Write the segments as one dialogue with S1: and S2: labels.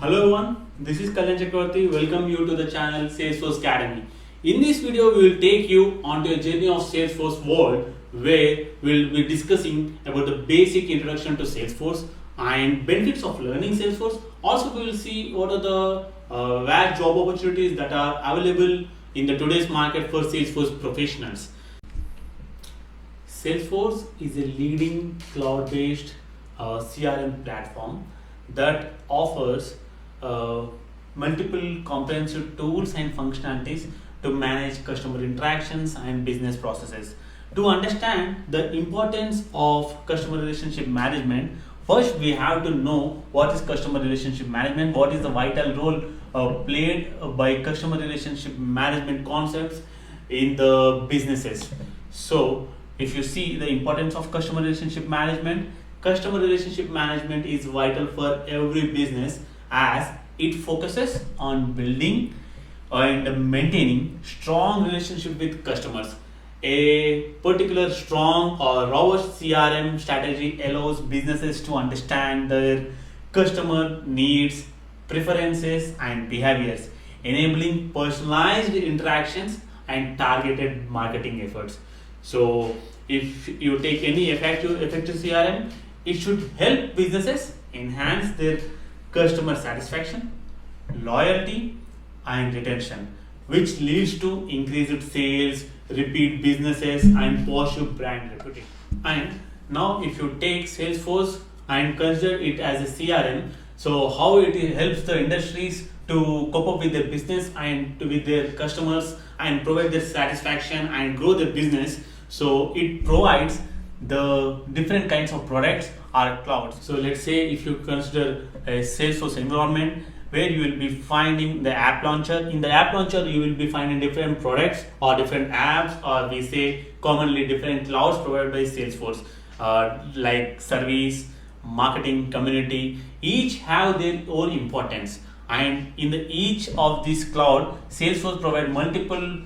S1: Hello everyone, this is Kalyan Chakravarti. Welcome you to the channel Salesforce Academy. In this video, we will take you onto a journey of Salesforce world where we will be discussing about the basic introduction to Salesforce and benefits of learning Salesforce. Also, we will see what are the vast job opportunities that are available in the today's market for Salesforce professionals. Salesforce is a leading cloud-based CRM platform that offers multiple comprehensive tools and functionalities to manage customer interactions and business processes. To understand the importance of customer relationship management, first we have to know what is customer relationship management, what is the vital role played by customer relationship management concepts in the businesses. So, if you see the importance of customer relationship management is vital for every business as it focuses on building and maintaining strong relationship with customers. A particular strong or robust CRM strategy allows businesses to understand their customer needs, preferences, and behaviors, enabling personalized interactions and targeted marketing efforts. So, if you take any effective CRM, it should help businesses enhance their customer satisfaction, loyalty, and retention, which leads to increased sales, repeat businesses, and positive brand reputation. And now, if you take Salesforce and consider it as a CRM, so how it helps the industries to cope up with their business and with their customers and provide their satisfaction and grow their business. So it provides the different kinds of products or clouds. So let's say if you consider a Salesforce environment where you will be finding the app launcher. In the app launcher, you will be finding different products or different apps, or we say commonly different clouds provided by Salesforce, like service, marketing, community. Each have their own importance, and in each of these cloud, Salesforce provide multiple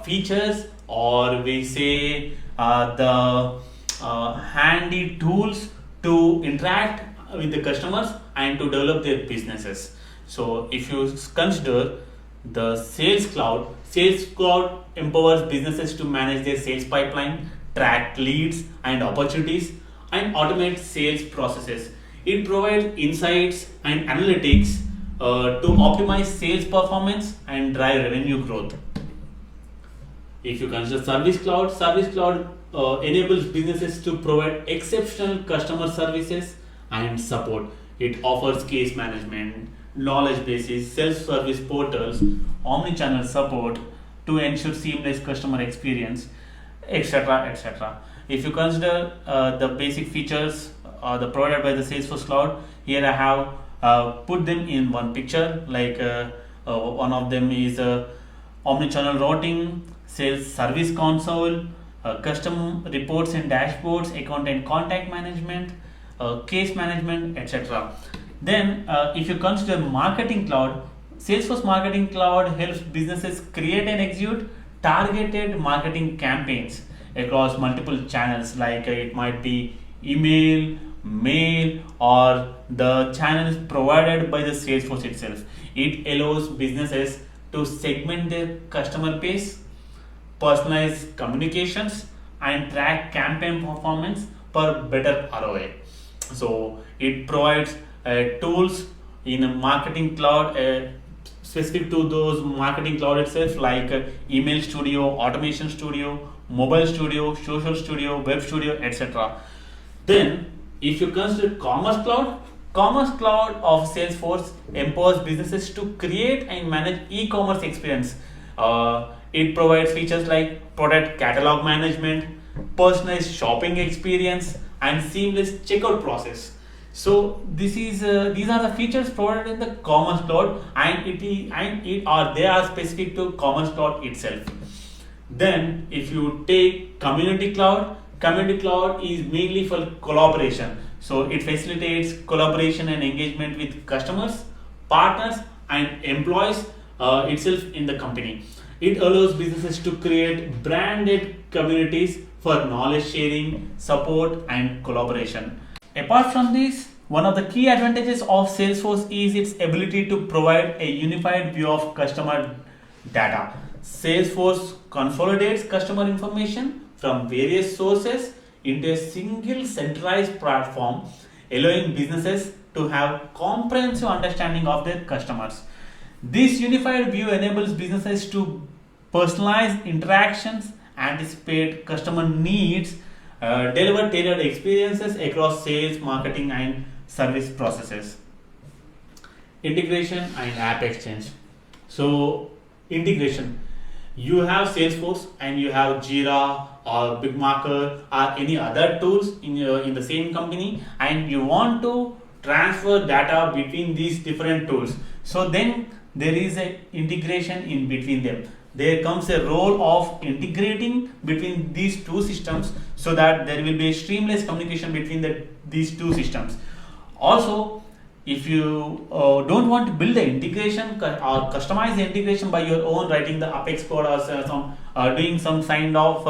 S1: features, or we say the handy tools to interact with the customers and to develop their businesses. So if you consider the Sales Cloud empowers businesses to manage their sales pipeline, track leads and opportunities, and automate sales processes. It provides insights and analytics to optimize sales performance and drive revenue growth. If you consider Service Cloud enables businesses to provide exceptional customer services and support. It offers case management, knowledge bases, self-service portals, omni-channel support to ensure seamless customer experience, etc. etc. If you consider the basic features the provided by the Salesforce Cloud, here I have put them in one picture. Like one of them is omni-channel routing, sales service console, custom reports and dashboards, account and contact management, case management, etc. Then, if you consider Marketing Cloud, Salesforce Marketing Cloud helps businesses create and execute targeted marketing campaigns across multiple channels, like it might be email, mail, or the channels provided by the Salesforce itself. It allows businesses to segment their customer base, personalize communications, and track campaign performance for better ROI. So it provides tools in a marketing cloud specific to those marketing cloud itself, like email studio, automation studio, mobile studio, social studio, web studio, etc. Then if you consider Commerce Cloud of Salesforce empowers businesses to create and manage e-commerce experience. It provides features like product catalog management, personalized shopping experience, and seamless checkout process. So these are the features provided in the Commerce Cloud, and they are specific to Commerce Cloud itself. Then, if you take Community Cloud is mainly for collaboration. So it facilitates collaboration and engagement with customers, partners, and employees itself in the company. It allows businesses to create branded communities for knowledge sharing, support, and collaboration. Apart from this, One of the key advantages of Salesforce is its ability to provide a unified view of customer data. Salesforce consolidates customer information from various sources into a single centralized platform, allowing businesses to have comprehensive understanding of their customers. This unified view enables businesses to personalize interactions, anticipate customer needs, deliver tailored experiences across sales, marketing, and service processes. Integration and app exchange. So, integration. You have Salesforce and you have Jira or BigMarker or any other tools in the same company, and you want to transfer data between these different tools. So then there is a integration in between them. There comes a role of integrating between these two systems so that there will be a seamless communication between these two systems. Also, if you don't want to build the integration or customize the integration by your own, writing the Apex code or some doing some kind of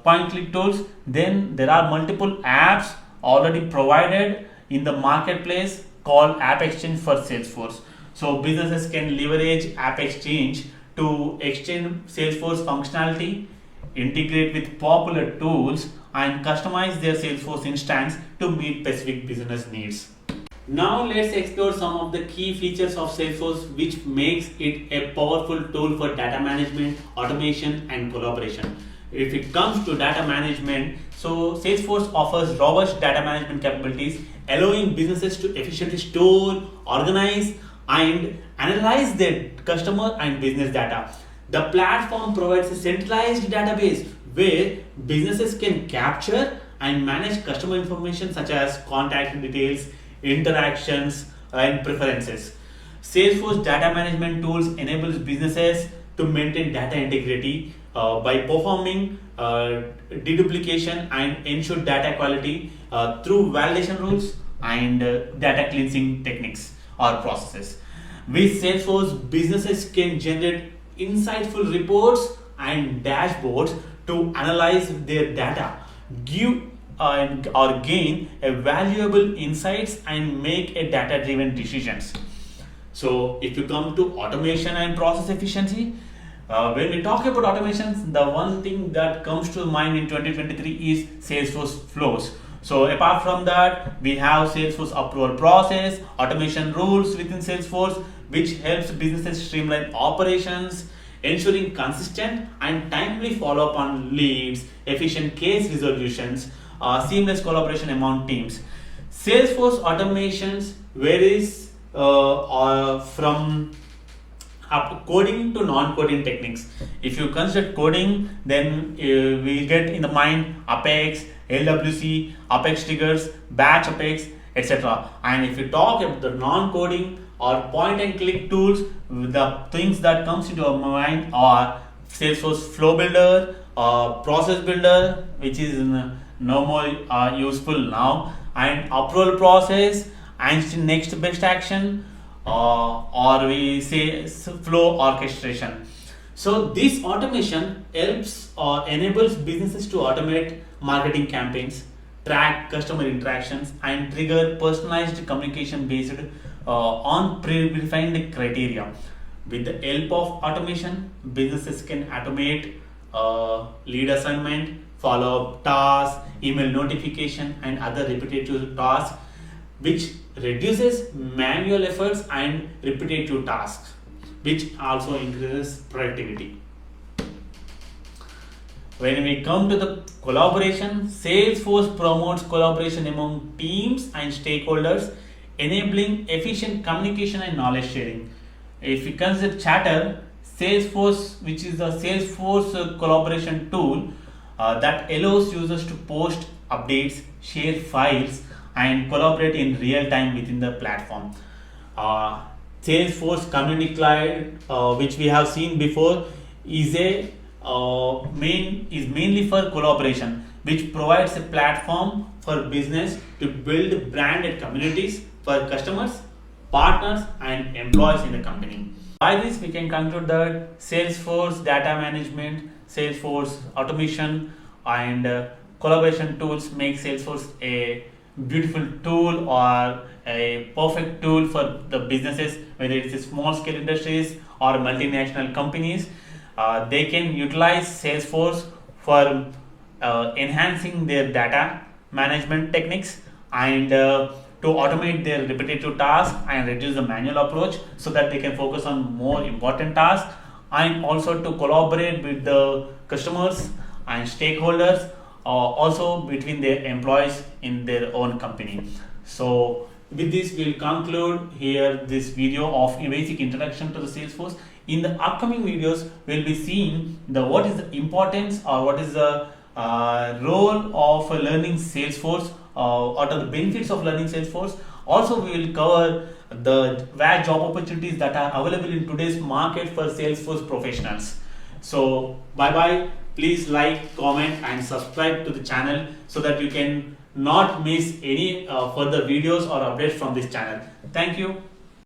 S1: point click tools, then there are multiple apps already provided in the marketplace called App Exchange for Salesforce. So businesses can leverage App Exchange to extend Salesforce functionality, integrate with popular tools, and customize their Salesforce instance to meet specific business needs. Now let's explore some of the key features of Salesforce which makes it a powerful tool for data management, automation, and collaboration. If it comes to data management, so Salesforce offers robust data management capabilities, allowing businesses to efficiently store, organize, and analyze their customer and business data. The platform provides a centralized database where businesses can capture and manage customer information such as contact details, interactions, and preferences. Salesforce data management tools enables businesses to maintain data integrity by performing deduplication and ensure data quality through validation rules and data cleansing techniques or processes. With Salesforce, businesses can generate insightful reports and dashboards to analyze their data, give or gain a valuable insights and make a data-driven decisions. So, if you come to automation and process efficiency, when we talk about automations, the one thing that comes to mind in 2023 is Salesforce flows. So apart from that, we have Salesforce approval process, automation rules within Salesforce, which helps businesses streamline operations, ensuring consistent and timely follow-up on leads, efficient case resolutions, seamless collaboration among teams. Salesforce automations varies from coding to non-coding techniques. If you consider coding, then we get in the mind Apex, LWC, Apex triggers, batch Apex, etc. And if you talk about the non-coding or point and click tools, the things that comes into our mind are Salesforce Flow Builder, Process Builder, which is no more useful now, and approval process, and next best action, or we say flow orchestration. So this automation helps or enables businesses to automate marketing campaigns, track customer interactions, and trigger personalized communication based on predefined criteria. With the help of automation, businesses can automate lead assignment, follow-up tasks, email notification, and other repetitive tasks, which reduces manual efforts and repetitive tasks, which also increases productivity. When we come to the collaboration, Salesforce promotes collaboration among teams and stakeholders, enabling efficient communication and knowledge sharing. If we consider Chatter, Salesforce, which is the Salesforce collaboration tool that allows users to post updates, share files, and collaborate in real time within the platform. Salesforce Community Cloud, which we have seen before, is mainly for collaboration, which provides a platform for business to build branded communities for customers, partners, and employees in the company. By this, we can conclude that Salesforce data management, Salesforce automation, and collaboration tools make Salesforce a beautiful tool or a perfect tool for the businesses, whether it's a small scale industries or multinational companies. They can utilize Salesforce for enhancing their data management techniques and to automate their repetitive tasks and reduce the manual approach so that they can focus on more important tasks, and also to collaborate with the customers and stakeholders, also between their employees in their own company. So with this we'll conclude here this video of a basic introduction to the Salesforce. In the upcoming videos we'll be seeing the what is the importance or what is the role of learning Salesforce, what are the benefits of learning Salesforce. Also we will cover the where job opportunities that are available in today's market for Salesforce professionals. So bye bye. Please like, comment and subscribe to the channel so that you can not miss any further videos or updates from this channel. Thank you.